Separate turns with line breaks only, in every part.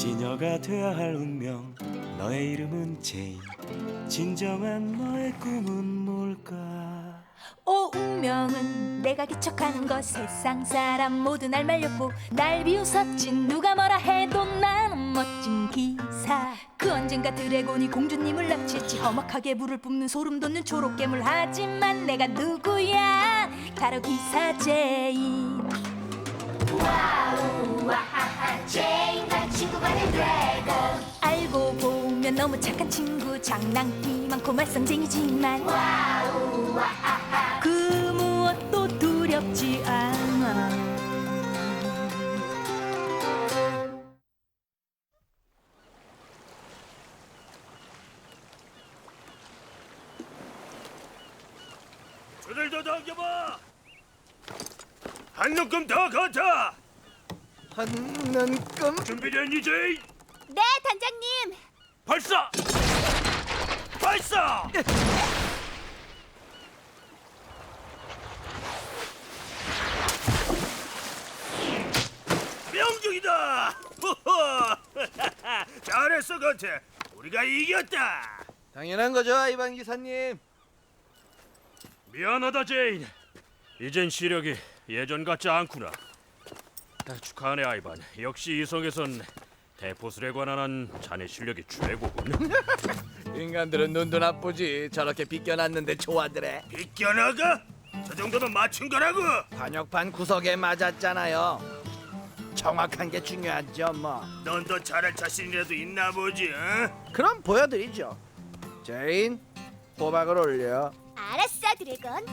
시녀가 돼야 할 운명 너의 이름은 제인 진정한 너의 꿈은 뭘까
오 운명은 내가 개척하는 것 세상 사람 모두 날 말렸고 날 비웃었지 누가 뭐라 해도 나는 멋진 기사 그 언젠가 드래곤이 공주님을 납치했지 험악하게 불을 뿜는 소름 돋는 초록 괴물 하지만 내가 누구야 바로 기사 제인 와우 와하하 제인과 친구가 된 드래곤 알고 보면 너무 착한 친구 장난기 많고 말썽쟁이지만 와우 와하하 그 무엇도 두렵지 않아
줄을 더 당겨봐. 한 눈금 더 걷자.
한 눈금?
준비됐니 제인?
네 단장님
발사! 발사! 명중이다! 호호! 잘했어 건태. 우리가 이겼다.
당연한 거죠, 아이반 기사님.
미안하다 제인. 이젠 시력이 예전 같지 않구나. 축하하네 아이반. 역시 이성에선 대포술에 관한 자네 실력이 최고군.
인간들은 눈도 나쁘지. 저렇게 비껴놨는데 좋아하더래.
비껴나가? 저 정도면 맞춘 거라고.
관역판 구석에 맞았잖아요. 정확한 게 중요하죠, 뭐.
넌 더 잘할 자신이라도 있나 보지. 어?
그럼 보여드리죠. 제인, 호박을 올려.
알았어 드래곤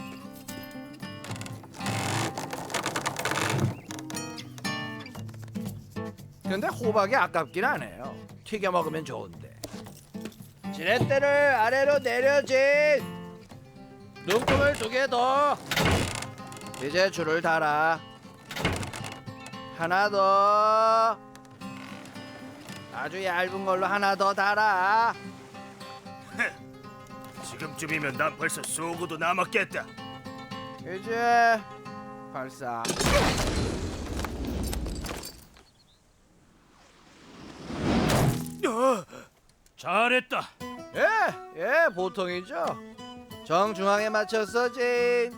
근데 호박이 아깝긴 하네요. 튀겨 먹으면 좋은데. 지렛대를 아래로 내려진. 눈금을 2개 더. 이제 줄을 달아. 하나 더. 아주 얇은 걸로 하나 더 달아.
지금쯤이면 난 벌써 쏘고도 남았겠다.
이제 발사.
잘했다.
예, 보통이죠. 정중앙에 맞췄어, 진.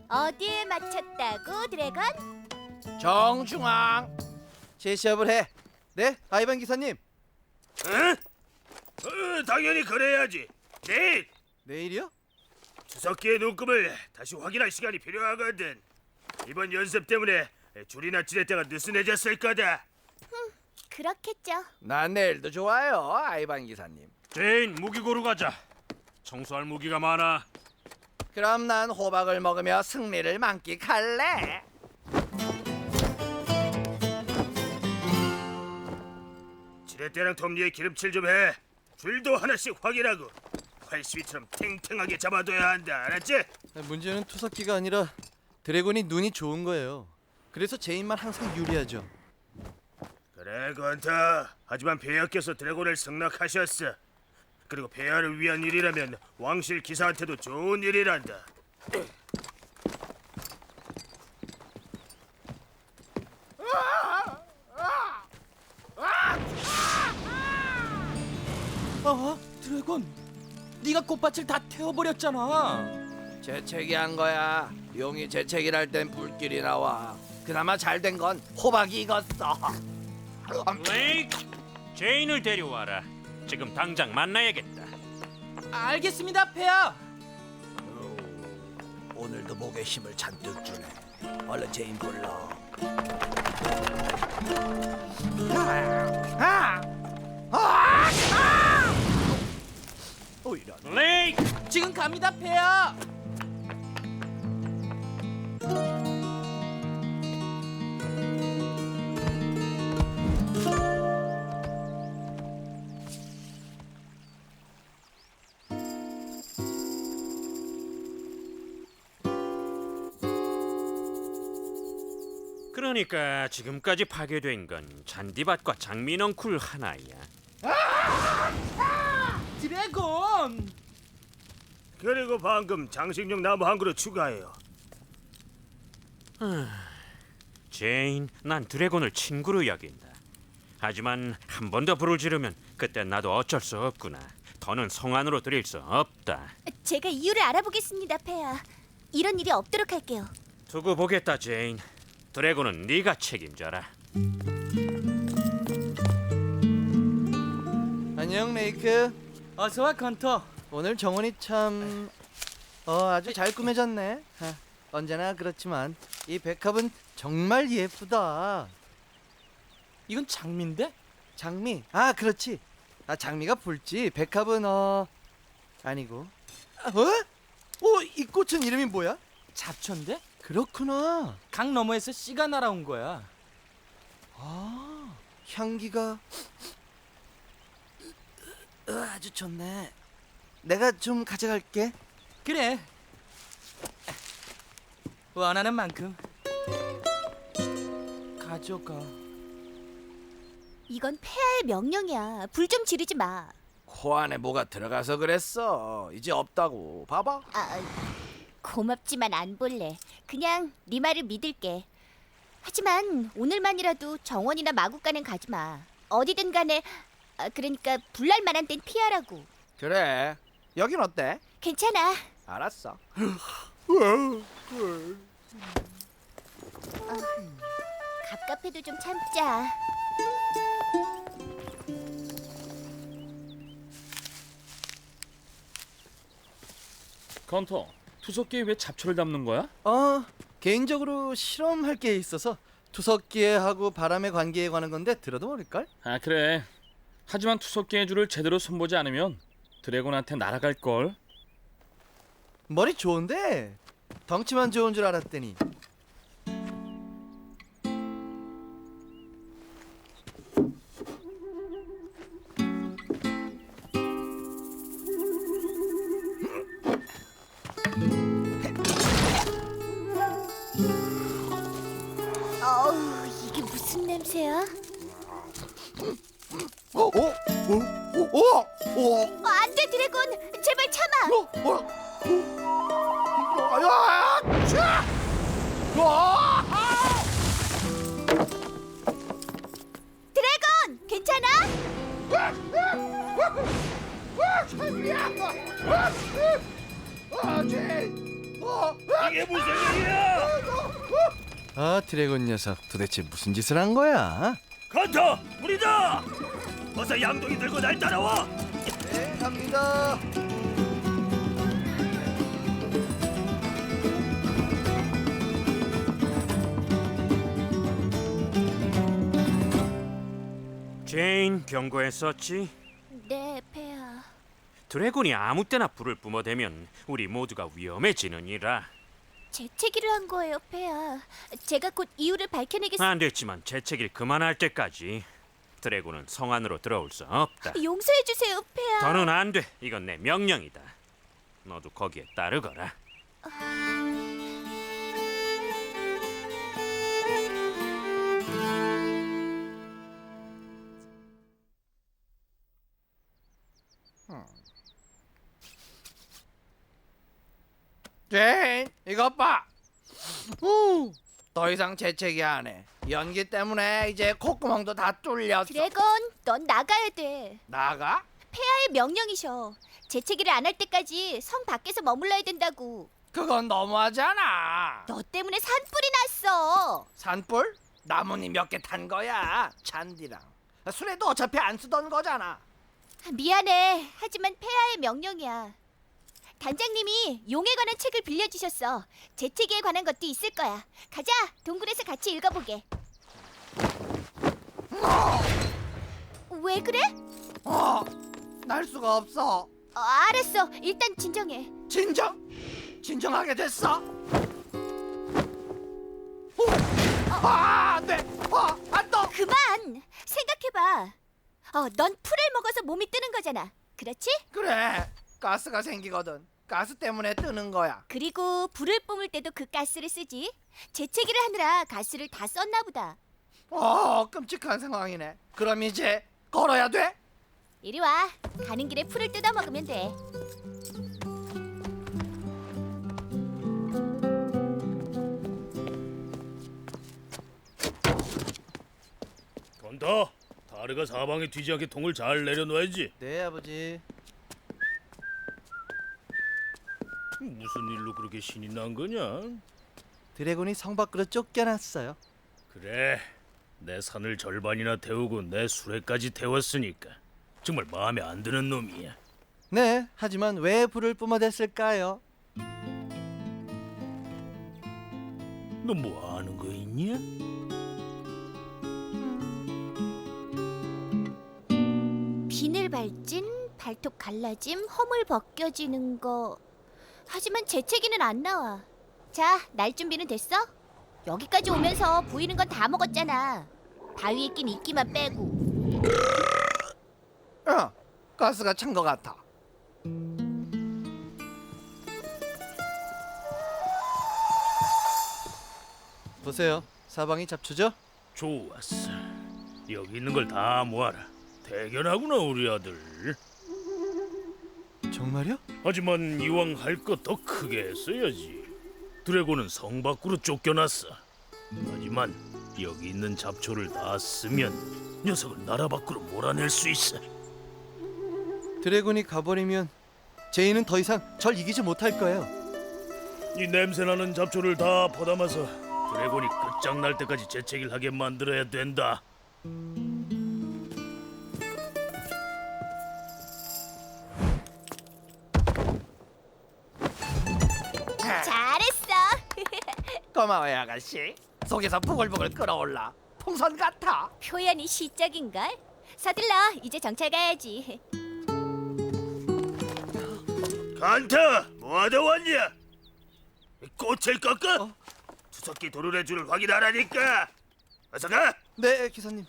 어디에 맞췄다고 드래곤?
정중앙. 제시합을 해. 네, 아이반 기사님.
응? 당연히 그래야지. 내일
내일이요?
주석기의 눈금을 다시 확인할 시간이 필요하거든. 이번 연습 때문에 줄이나 지렛대가 느슨해졌을 거다.
그렇겠죠
난 내일도 좋아요, 아이반 기사님.
제인, 무기 고루 가자. 청소할 무기가 많아.
그럼 난 호박을 먹으며 승리를 만끽할래.
지렛대랑 톱니에 기름칠 좀 해. 줄도 하나씩 확인하고 활시위처럼 탱탱하게 잡아둬야 한다. 알았지?
문제는 투석기가 아니라 드래곤이 눈이 좋은 거예요. 그래서 제인만 항상 유리하죠.
그래 건터. 하지만 폐하께서 드래곤을 승낙하셨어. 그리고 폐하를 위한 일이라면 왕실 기사한테도 좋은 일이란다.
드래곤, 네가 꽃밭을 다 태워버렸잖아.
재채기 한 거야. 용이 재채기를 땐 불길이 나와. 그나마 잘 된 건 호박이 익었어.
레이, 제인을 데려와라. 지금 당장 만나야겠다.
알겠습니다, 폐하.
오늘도 목에 힘을 잔뜩 주네. 얼른 제인 불러. 이런.
레이,
지금 갑니다, 폐하.
그러니까 지금까지 파괴된 건 잔디밭과 장민엉쿨 하나야.
드래곤.
그리고 방금 장식용 나무 한 그루 추가해요.
제인, 난 드래곤을 친구로 여긴다. 하지만 한 번 더 불을 지르면 그때 나도 어쩔 수 없구나. 더는 성 안으로 들일 수 없다.
제가 이유를 알아보겠습니다, 폐하. 이런 일이 없도록 할게요.
두고 보겠다, 제인. 드래곤은 네가 책임져라.
안녕 레이크.
어서 와 컨터.
오늘 정원이 참 아주 잘 꾸며졌네. 언제나 그렇지만 이 백합은 정말 예쁘다.
이건 장미인데?
장미. 그렇지. 장미가 붉지. 백합은 아니고. 이 꽃은 이름이 뭐야?
잡초인데?
그렇구나.
강 너머에서 씨가 날아온 거야.
향기가 아주 좋네. 내가 좀 가져갈게.
그래. 원하는 만큼 가져가.
이건 폐하의 명령이야. 불 좀 지르지 마.
코 안에 뭐가 들어가서 그랬어. 이제 없다고. 봐봐.
고맙지만 안 볼래. 그냥 네 말을 믿을게. 하지만 오늘만이라도 정원이나 마구간엔 가지 마. 어디든 간에 그러니까 불날 만한 땐 피하라고.
그래. 여긴 어때?
괜찮아.
알았어.
갑갑해도 좀 참자.
컨터, 투석기에 왜 잡초를 담는 거야?
개인적으로 실험할 게 있어서 투석기하고 바람의 관계에 관한 건데 들어도 모를걸?
아 그래. 하지만 투석기의 줄을 제대로 손보지 않으면 드래곤한테 날아갈걸.
머리 좋은데 덩치만 좋은 줄 알았더니.
이게 무슨 냄새야? 안 돼, 드래곤. 제발 참아. 드래곤, 괜찮아?
이게 무슨 일이야?
드래곤 녀석 도대체 무슨 짓을 한 거야?
컨터, 불이다! 어서 양동이 들고 날 따라와.
네, 갑니다.
제인 경고했었지.
네, 폐하.
드래곤이 아무 때나 불을 뿜어대면 우리 모두가 위험해지느니라.
재채기를 한 거예요, 폐하. 제가 곧 이유를 밝혀내겠습니다.
안 됐지만 재채기를 그만할 때까지 드래곤은 성 안으로 들어올 수 없다.
용서해 주세요, 폐하.
더는 안 돼. 이건 내 명령이다. 너도 거기에 따르거라.
제인, 이것 봐. 더 이상 재채기 안 해. 연기 때문에 이제 콧구멍도 다 뚫렸어.
드래곤, 넌 나가야 돼.
나가?
폐하의 명령이셔. 재채기를 안 할 때까지 성 밖에서 머물러야 된다고.
그건 너무하잖아.
너 때문에 산불이 났어.
산불? 나뭇잎 몇 개 탄 거야. 잔디랑. 술에도 어차피 안 쓰던 거잖아.
미안해. 하지만 폐하의 명령이야. 단장님이 용에 관한 책을 빌려주셨어. 재채기에 관한 것도 있을 거야. 가자. 동굴에서 같이 읽어보게. 왜 그래?
날 수가 없어.
알았어. 일단 진정해.
진정하게 됐어. 네. 안 떠.
그만. 생각해봐. 넌 풀을 먹어서 몸이 뜨는 거잖아. 그렇지?
그래. 가스가 생기거든. 가스 때문에 뜨는 거야.
그리고 불을 뿜을 때도 그 가스를 쓰지. 재채기를 하느라 가스를 다 썼나 보다.
끔찍한 상황이네. 그럼 이제 걸어야 돼?
이리 와. 가는 길에 풀을 뜯어 먹으면 돼.
컨터, 타르가 사방에 튀지 않게 통을 잘 내려놔야지.
네, 아버지.
무슨 일로 그렇게 신이 난 거냐?
드래곤이 성 밖으로 쫓겨났어요.
그래, 내 산을 절반이나 태우고 내 수레까지 태웠으니까 정말 마음에 안 드는 놈이야.
네, 하지만 왜 불을 뿜어댔을까요?
너 뭐 아는 거 있냐?
비늘 발진, 발톱 갈라짐, 허물 벗겨지는 거. 하지만 재채기는 안 나와. 자, 날 준비는 됐어? 여기까지 오면서 보이는 건 다 먹었잖아. 바위에 낀 이끼만 빼고.
가스가 찬 것 같아.
보세요, 사방이 잡초죠?
좋았어. 여기 있는 걸 다 모아라. 대견하구나 우리 아들.
정말요?
하지만 이왕 할 것 더 크게 했어야지. 드래곤은 성 밖으로 쫓겨났어. 하지만 여기 있는 잡초를 다 쓰면 녀석을 나라 밖으로 몰아낼 수 있어.
드래곤이 가버리면 제이는 더 이상 절 이기지 못할 거예요.
이 냄새나는 잡초를 다 퍼담아서 드래곤이 끝장날 때까지 재채기를 하게 만들어야 된다.
잘했어.
고마워요 아가씨. 속에서 부글부글 끓어올라. 풍선 같아.
표현이 시적인걸? 서둘러, 이제 정찰 가야지.
간타, 뭐하다 왔냐? 꽃을 꺾어? 투석기 도르래 줄을 확인하라니까. 어서 가.
네, 기사님.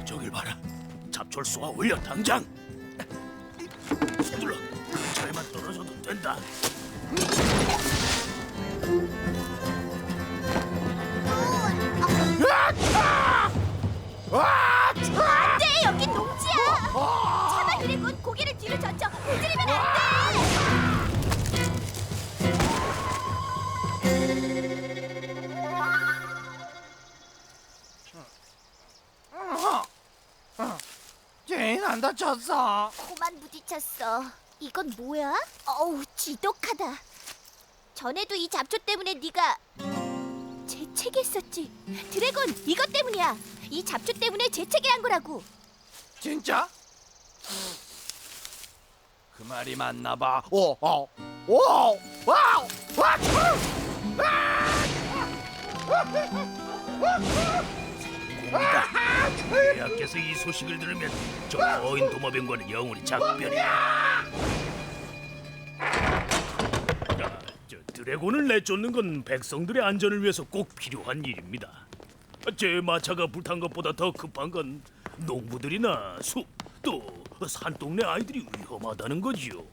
저길 봐라. 잡초를 쏘아 올려 당장. 서둘러. 잘만 떨어져도 된다.
안돼, 여긴 농지야. 차마 드래곤 고개를 뒤로 젖혀. 흔들리면 안돼.
제인 안 다쳤어.
코만 부딪혔어. 이건 뭐야? 어우, 지독하다. 전에도 이 잡초 때문에 네가 재채기했었지. 드래곤, 이것 때문이야. 이 잡초 때문에 재채기한 거라고.
진짜? 그 말이 맞나 봐. 오, 와우, 와,
공이다. 대학께서 이 소식을 들으면 저 어인 도마뱀과는 영원히 작별이야. 저 드래곤을 내쫓는 건 백성들의 안전을 위해서 꼭 필요한 일입니다. 제 마차가 불탄 것보다 더 급한 건 농부들이나 숲, 또 산동네 아이들이 위험하다는 거지요.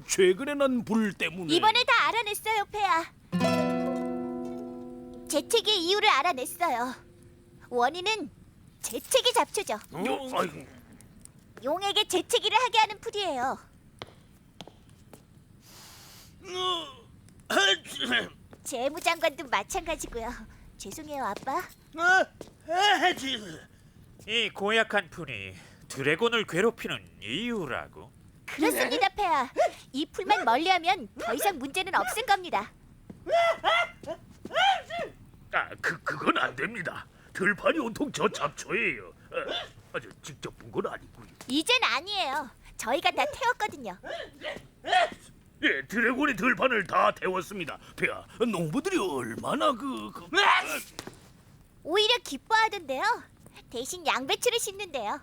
최근에 난 불 때문에.
이번에 다 알아냈어요, 폐야. 재채기의 이유를 알아냈어요. 원인은 재채기 잡초죠.
아이고.
용에게 재채기를 하게 하는 풀이에요. 재무장관도 마찬가지고요. 죄송해요, 아빠.
이 고약한 풀이 드래곤을 괴롭히는 이유라고.
그렇습니다, 폐야. 이 풀만 멀리하면 더 이상 문제는 없을 겁니다.
그건 안 됩니다. 들판이 온통 저 잡초예요. 아주 직접 본 건 아니고요.
이젠 아니에요. 저희가 다 태웠거든요.
예, 드래곤이 들판을 다 태웠습니다. 폐하, 농부들이 얼마나
오히려 기뻐하던데요. 대신 양배추를 심는데요.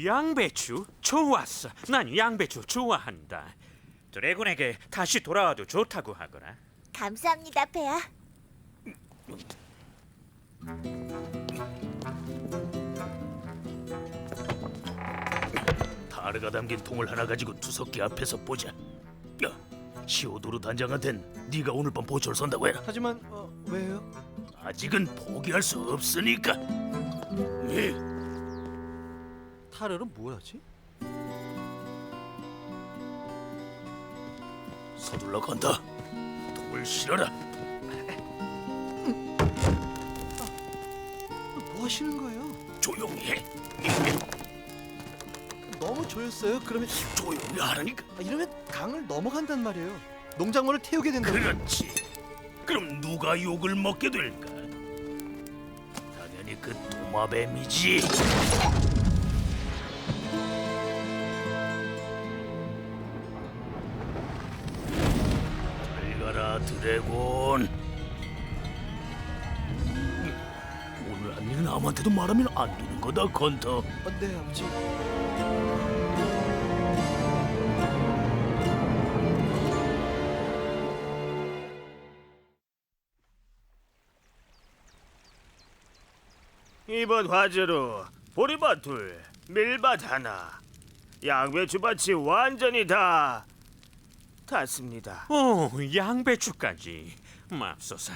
양배추? 좋았어. 난 양배추 좋아한다. 드래곤에게 다시 돌아와도 좋다고 하거라.
감사합니다, 폐야.
타르가 담긴 통을 하나 가지고 투석기 앞에서 보자. 야, 시오도르 단장한텐 네가 오늘 밤 보초를 선다고 해라.
하지만 왜요?
아직은 포기할 수 없으니까. 예.
타르는 뭘 하지?
서둘러 간다. 독을 실어라.
뭐 하시는 거예요?
조용히 해.
너무 조였어요. 그러면
조용히 하라니까.
이러면 강을 넘어간단 말이에요. 농작물을 태우게 된다고.
그렇지. 그럼 누가 욕을 먹게 될까? 당연히 그 도마뱀이지. 잘 가라 드래곤. 오늘 한 일은 아무한테도 말하면 안 되는 거다 건터.
네, 아버지.
이번 화재로 보리밭 둘, 밀밭 하나, 양배추밭이 완전히 다 탔습니다.
양배추까지. 맙소사,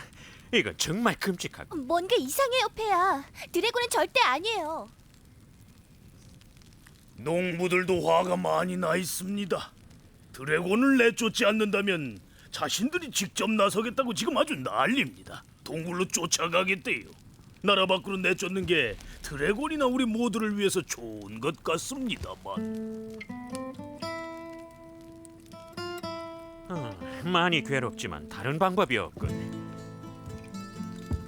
이건 정말 끔찍하고.
뭔가 이상해요, 폐야. 드래곤은 절대 아니에요.
농부들도 화가 많이 나 있습니다. 드래곤을 내쫓지 않는다면 자신들이 직접 나서겠다고 지금 아주 난립니다. 동굴로 쫓아가겠대요. 나라 밖으로 내쫓는 게 드래곤이나 우리 모두를 위해서 좋은 것 같습니다만.
많이 괴롭지만 다른 방법이 없군.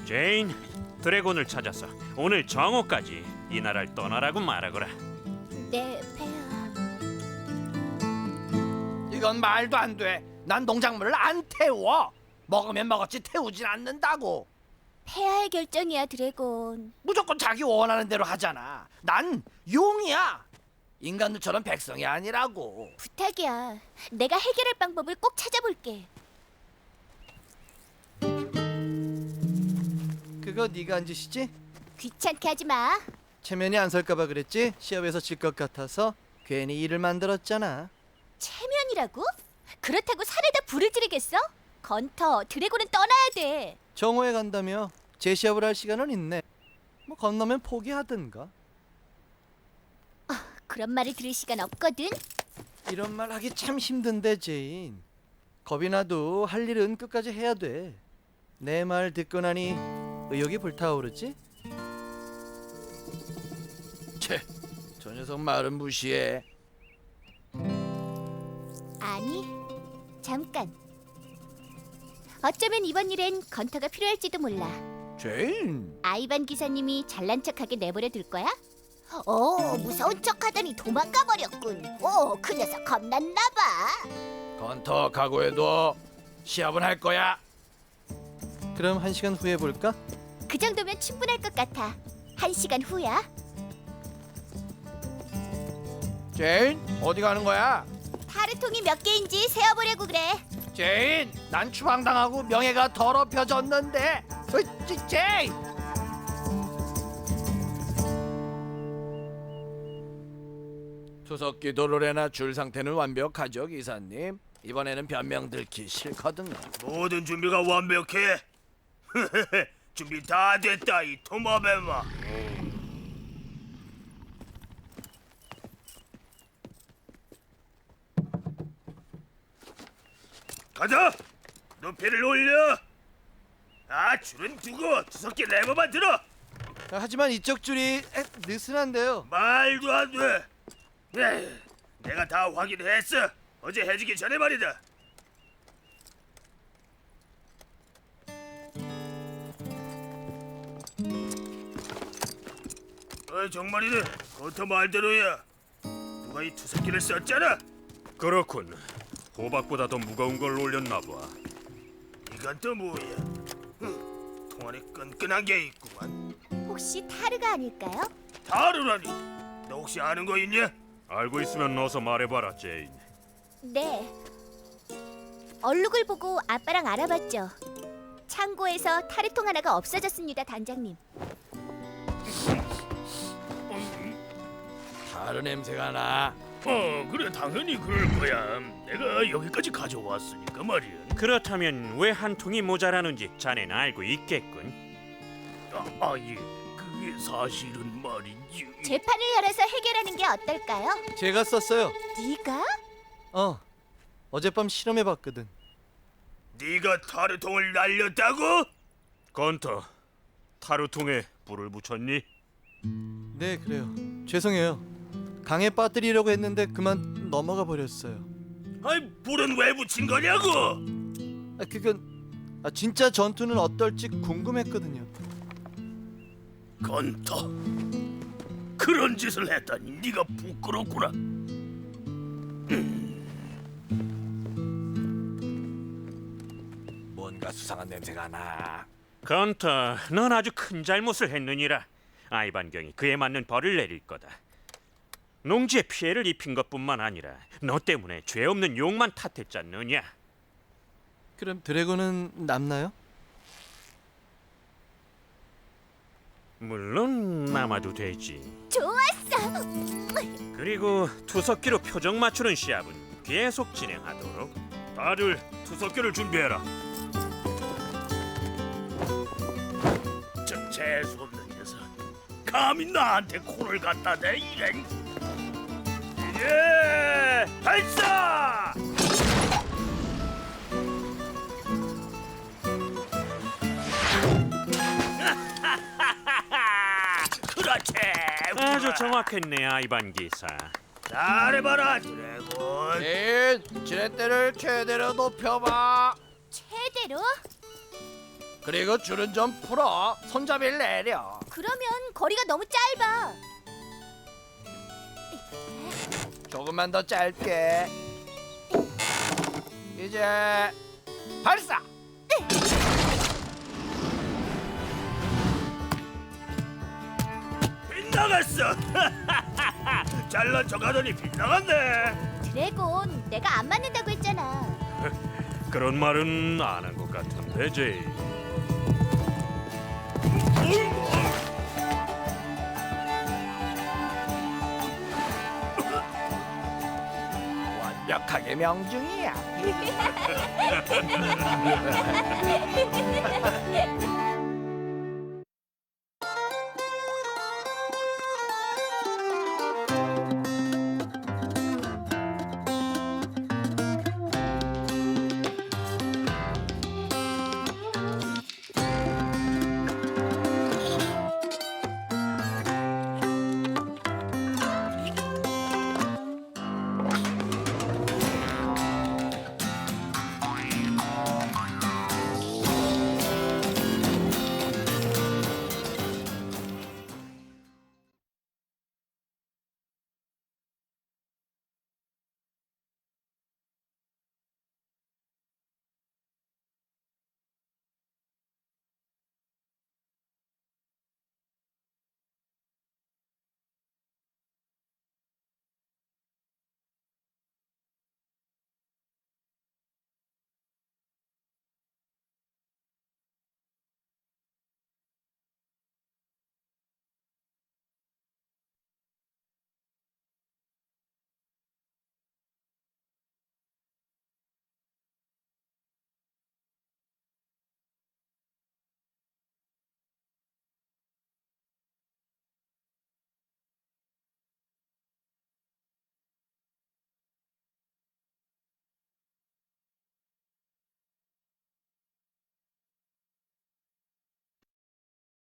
제인, 드래곤을 찾아서 오늘 정오까지 이 나라를 떠나라고 말하거라.
네, 폐야.
이건 말도 안 돼. 난 농작물을 안 태워. 먹으면 먹었지 태우진 않는다고.
폐하의 결정이야, 드래곤.
무조건 자기 원하는 대로 하잖아. 난 용이야. 인간들처럼 백성이 아니라고.
부탁이야. 내가 해결할 방법을 꼭 찾아볼게.
그거 네가 한 짓이지?
귀찮게 하지 마.
체면이 안 설까봐 그랬지? 시합에서 질 것 같아서 괜히 일을 만들었잖아.
체면이라고? 그렇다고 산에다 불을 지르겠어? 건터, 드래곤은 떠나야 돼.
정오에 간다며 재시합을 할 시간은 있네. 뭐 건너면 포기하든가.
그런 말을 들을 시간 없거든.
이런 말 하기 참 힘든데 제인. 겁이 나도 할 일은 끝까지 해야 돼. 내 말 듣고 나니 의욕이 불타오르지?
채, 저 녀석 말은 무시해.
아니, 잠깐. 어쩌면 이번 일엔 건터가 필요할지도 몰라.
제인.
아이반 기사님이 잘난 척하게 내버려 둘 거야? 무서운 척하더니 도망가 버렸군. 그 녀석 겁났나 봐.
건터 각오해둬. 시합은 할 거야.
그럼 1시간 후에 볼까?
그 정도면 충분할 것 같아. 1시간 후야.
제인, 어디 가는 거야?
타르통이 몇 개인지 세어보려고 그래.
제인, 난 추방당하고 명예가 더럽혀졌는데. 제인. 투석기 도로레나 줄 상태는 완벽하죠, 기사님. 이번에는 변명 들기 싫거든요.
모든 준비가 완벽해. 준비 다 됐다 이 도마뱀아. 가자. 높이를 올려. 줄은 두고 투석기 레버만 들어.
하지만 이쪽 줄이 느슨한데요.
말도 안 돼. 내가 다 확인했어. 어제 해지기 전에 말이다. 정말이네. 건터 말대로야. 누가 이 투석기를 썼잖아.
그렇군. 호박보다 더 무거운 걸 올렸나 봐.
이건 또 뭐야? 통 안에 끈끈한 게 있구만.
혹시 타르가 아닐까요?
다르라니. 너 혹시 아는 거 있냐?
알고 있으면 어서 말해봐라, 제인.
네. 얼룩을 보고 아빠랑 알아봤죠. 창고에서 타르통 하나가 없어졌습니다, 단장님.
다른 냄새가 나.
그래 당연히 그럴 거야. 내가 여기까지 가져왔으니까 말이야.
그렇다면 왜 한 통이 모자라는지 자네는 알고 있겠군.
예. 그게 사실은 말이지.
재판을 열어서 해결하는 게 어떨까요?
제가 썼어요.
네가?
어젯밤 실험해봤거든.
네가 타르통을 날렸다고?
건터, 타르통에 불을 붙였니?
네, 그래요. 죄송해요. 강에 빠뜨리려고 했는데 그만 넘어가 버렸어요.
아이 불은 왜 붙인 거냐고?
그건 진짜 전투는 어떨지 궁금했거든요.
건터. 그런 짓을 했다니 네가 부끄럽구나.
뭔가 수상한 냄새가 나.
건터, 넌 아주 큰 잘못을 했느니라. 아이반경이 그에 맞는 벌을 내릴 거다. 농지에 피해를 입힌 것뿐만 아니라 너 때문에 죄 없는 용만 탓했지 않느냐?
그럼 드래곤은 남나요?
물론 남아도 되지.
좋았어.
그리고 투석기로 표정 맞추는 시합은 계속 진행하도록.
다들 투석기를 준비해라. 저 재수 없는 녀석. 감히 나한테 코를 갖다 대 이런. 발사! 그렇지.
아주 정확했네, 아이반 기사.
잘해봐라 드래곤.
지렛대를 최대로 높여봐.
최대로?
그리고 줄은 좀 풀어. 손잡이를 내려.
그러면 거리가 너무 짧아.
조금만 더 짧게. 이제 발사.
빗나갔어. 잘난 척하더니 빗나갔네.
드래곤, 내가 안 맞는다고 했잖아.
그런 말은 안 한 것 같은데, 제이.
완벽하게 명중이야.